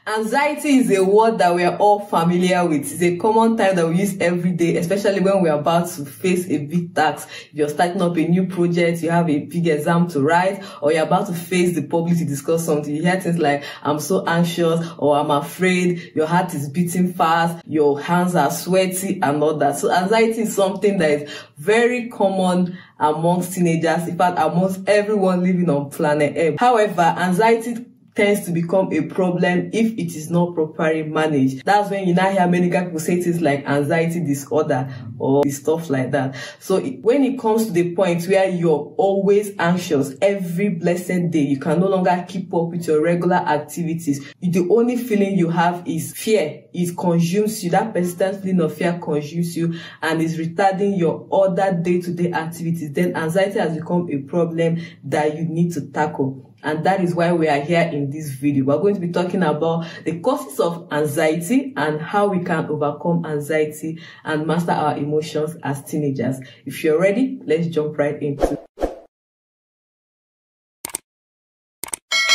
Anxiety is a word that we are all familiar with. It's a common type that we use every day, especially when we're about to face a big task. If you're starting up a new project, you have a big exam to write, or you're about to face the public to discuss something. You hear things like, I'm so anxious, or I'm afraid, your heart is beating fast, your hands are sweaty, and all that. So anxiety is something that is very common amongst teenagers, in fact, amongst everyone living on planet Earth. However, anxiety tends to become a problem if it is not properly managed. That's when you now hear medical people say things like anxiety disorder or stuff like that. So when it comes to the point where you're always anxious every blessed day, you can no longer keep up with your regular activities. The only feeling you have is fear. It consumes you. That persistent feeling of fear consumes you and is retarding your other day-to-day activities. Then anxiety has become a problem that you need to tackle. And that is why we are here in this video. We're going to be talking about the causes of anxiety and how we can overcome anxiety and master our emotions as teenagers. If you're ready, let's jump right into it.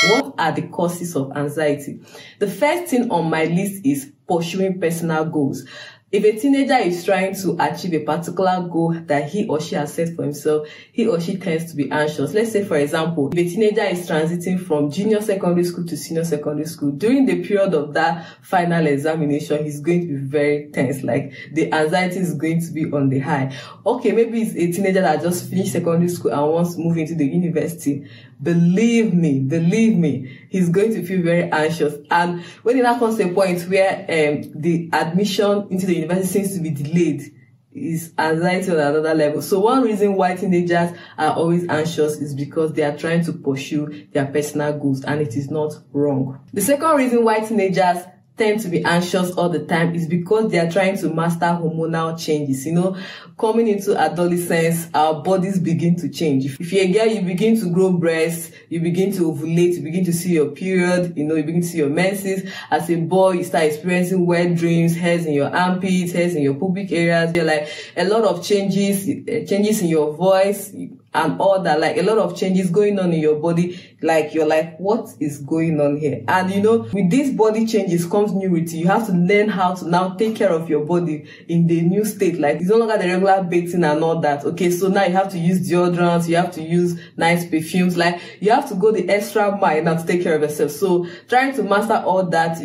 What are the causes of anxiety? The first thing on my list is pursuing personal goals. If a teenager is trying to achieve a particular goal that he or she has set for himself, he or she tends to be anxious. Let's say, for example, if a teenager is transiting from junior secondary school to senior secondary school, during the period of that final examination, he's going to be very tense. Like, the anxiety is going to be on the high. Okay, maybe it's a teenager that just finished secondary school and wants to move into the university. Believe me, he's going to feel very anxious. And when it now comes to a point where the admission into the university seems to be delayed, is anxiety on another level. So one reason why teenagers are always anxious is because they are trying to pursue their personal goals, and it is not wrong. The second reason why teenagers tend to be anxious all the time is because they are trying to master hormonal changes. You know, coming into adolescence, our bodies begin to change. If you're a girl, you begin to grow breasts, you begin to ovulate, you begin to see your period, you begin to see your menses. As a boy, you start experiencing wet dreams, hairs in your armpits, hairs in your pubic areas. You're like a lot of changes in your voice and all that, like a lot of changes going on in your body. Like, you're like, what is going on here? And with these body changes comes new routine. You have to learn how to now take care of your body in the new state. Like, it's no longer the regular bathing and all that. Okay, so now you have to use deodorants, you have to use nice perfumes. Like, you have to go the extra mile now to take care of yourself. So trying to master all that,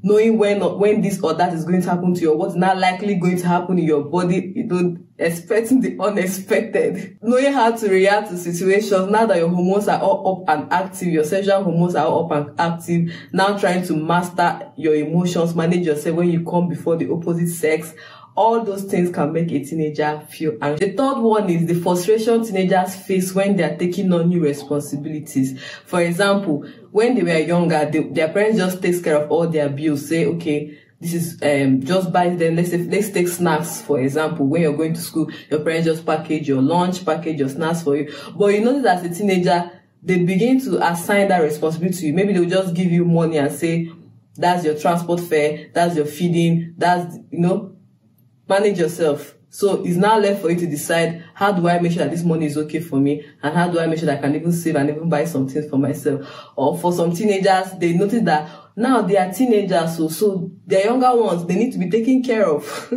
knowing when this or that is going to happen to you, or what's not likely going to happen in your body, expecting the unexpected, knowing how to react to situations now that your hormones are all up and active, your sexual hormones are all up and active, now trying to master your emotions, manage yourself when you come before the opposite sex. All those things can make a teenager feel anxious. The third one is the frustration teenagers face when they are taking on new responsibilities. For example, when they were younger, their parents just takes care of all their bills. Say, okay, this is just buy them. Let's take snacks, for example. When you're going to school, your parents just package your lunch, package your snacks for you. But you notice as a teenager, they begin to assign that responsibility to you. Maybe they'll just give you money and say, that's your transport fare, that's your feeding, that's, manage yourself. So it's now left for you to decide, how do I make sure that this money is okay for me? And how do I make sure that I can even save and even buy some things for myself? Or for some teenagers, they notice that now they are teenagers, so their younger ones, they need to be taken care of.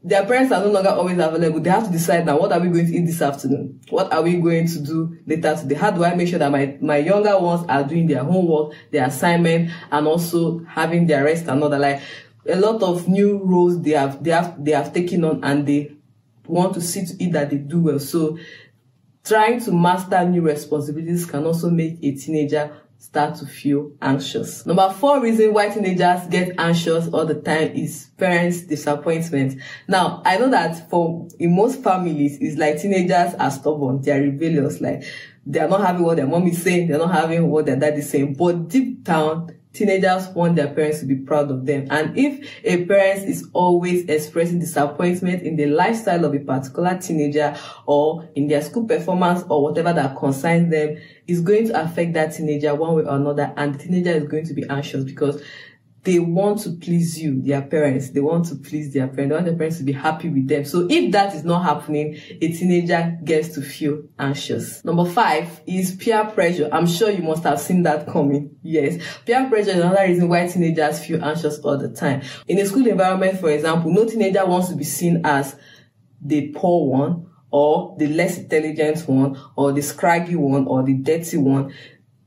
Their parents are no longer always available. They have to decide now, what are we going to eat this afternoon? What are we going to do later today? How do I make sure that my younger ones are doing their homework, their assignment, and also having their rest and all that? Like, a lot of new roles they have taken on, and they want to see to it that they do well. So trying to master new responsibilities can also make a teenager start to feel anxious. Number 4 reason why teenagers get anxious all the time is parents' disappointment. Now, I know that in most families, it's like teenagers are stubborn, they are rebellious, like they are not having what their mom is saying, they're not having what their dad is saying, but deep down, teenagers want their parents to be proud of them. And if a parent is always expressing disappointment in the lifestyle of a particular teenager, or in their school performance, or whatever that concerns them, it's going to affect that teenager one way or another, and the teenager is going to be anxious because they want to please you, their parents. They want to please their parents. They want their parents to be happy with them. So if that is not happening, a teenager gets to feel anxious. Number 5 is peer pressure. I'm sure you must have seen that coming. Yes. Peer pressure is another reason why teenagers feel anxious all the time. In a school environment, for example, no teenager wants to be seen as the poor one, or the less intelligent one, or the scraggy one, or the dirty one.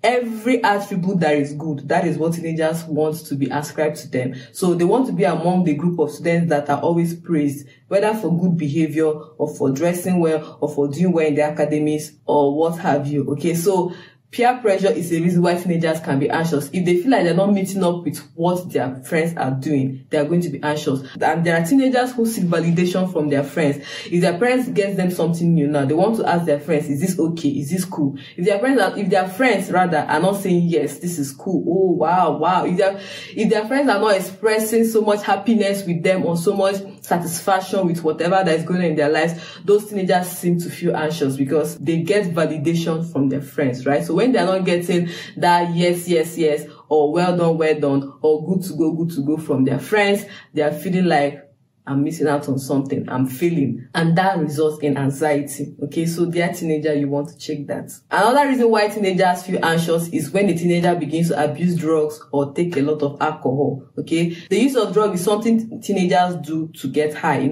Every attribute that is good, that is what teenagers want to be ascribed to them. So they want to be among the group of students that are always praised, whether for good behavior, or for dressing well, or for doing well in the academics, or what have you. Okay, so peer pressure is a reason why teenagers can be anxious. If they feel like they're not meeting up with what their friends are doing, they are going to be anxious. And there are teenagers who seek validation from their friends. If their parents get them something new now, they want to ask their friends, is this okay? Is this cool? If their friends rather are not saying, yes, this is cool. Oh, wow. If their friends are not expressing so much happiness with them, or so much satisfaction with whatever that is going on in their lives, those teenagers seem to feel anxious because they get validation from their friends, right? So when they're not getting that yes, or well done, or good to go from their friends, they are feeling like, I'm missing out on something, I'm failing. And that results in anxiety. Okay, so dear teenager, you want to check that. Another reason why teenagers feel anxious is when the teenager begins to abuse drugs or take a lot of alcohol. Okay, the use of drugs is something teenagers do to get high,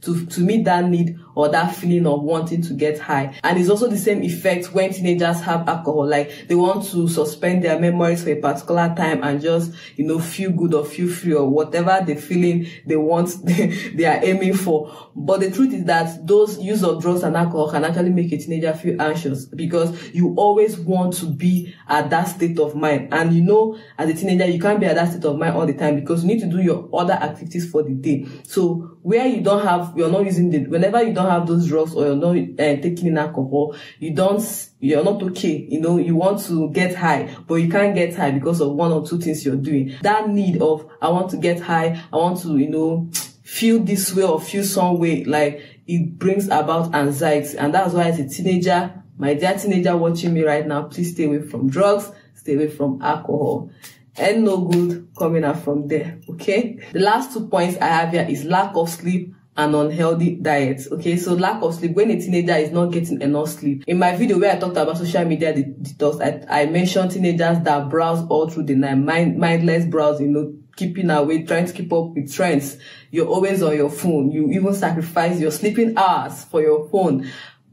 to meet that need or that feeling of wanting to get high. And it's also the same effect when teenagers have alcohol. Like, they want to suspend their memories for a particular time and just, feel good or feel free or whatever the feeling they want, they are aiming for. But the truth is that those use of drugs and alcohol can actually make a teenager feel anxious, because you always want to be at that state of mind. And as a teenager, you can't be at that state of mind all the time, because you need to do your other activities for the day. So where whenever you don't have those drugs, or you're not taking in alcohol, you're not okay. You want to get high, but you can't get high because of one or two things you're doing. That need of, I want to get high, I want to, feel this way or feel some way, like, it brings about anxiety. And that's why, as a teenager, my dear teenager watching me right now, please stay away from drugs, stay away from alcohol. And no good coming out from there, okay? The last 2 points I have here is lack of sleep and unhealthy diet. Okay, so lack of sleep, when a teenager is not getting enough sleep. In my video where I talked about social media detox, I mentioned teenagers that browse all through the night, mindless browsing, keeping away, trying to keep up with trends. You're always on your phone. You even sacrifice your sleeping hours for your phone,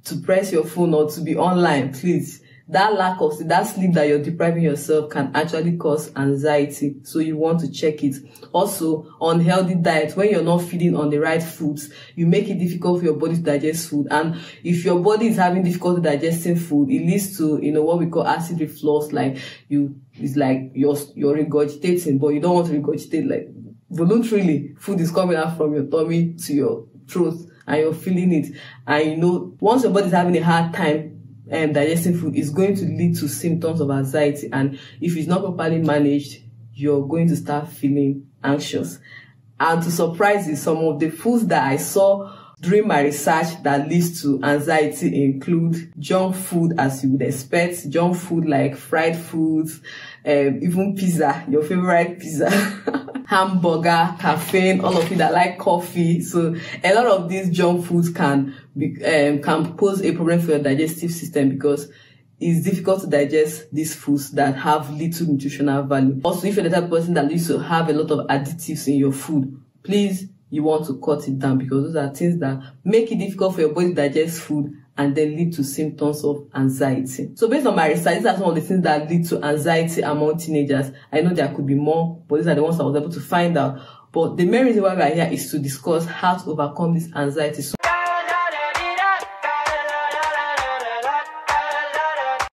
to press your phone or to be online. Please, that lack of sleep, that sleep that you're depriving yourself, can actually cause anxiety. So you want to check it. Also, unhealthy diet, when you're not feeding on the right foods, you make it difficult for your body to digest food. And if your body is having difficulty digesting food, it leads to, what we call acid reflux. Like, it's like you're regurgitating, but you don't want to regurgitate. Like, voluntarily, food is coming out from your tummy to your throat, and you're feeling it. And once your body is having a hard time digesting food, is going to lead to symptoms of anxiety. And if it's not properly managed, you're going to start feeling anxious. And to surprise you, some of the foods that I saw during my research that leads to anxiety include junk food, as you would expect. Junk food like fried foods, even pizza, your favorite pizza, hamburger, caffeine, all of you that like coffee. So a lot of these junk foods can pose a problem for your digestive system, because it's difficult to digest these foods that have little nutritional value. Also, if you're the type of person that used to have a lot of additives in your food, please, you want to cut it down, because those are things that make it difficult for your body to digest food and then lead to symptoms of anxiety. So based on my research, these are some of the things that lead to anxiety among teenagers. I know there could be more, but these are the ones I was able to find out. But the main reason why we are here is to discuss how to overcome this anxiety. So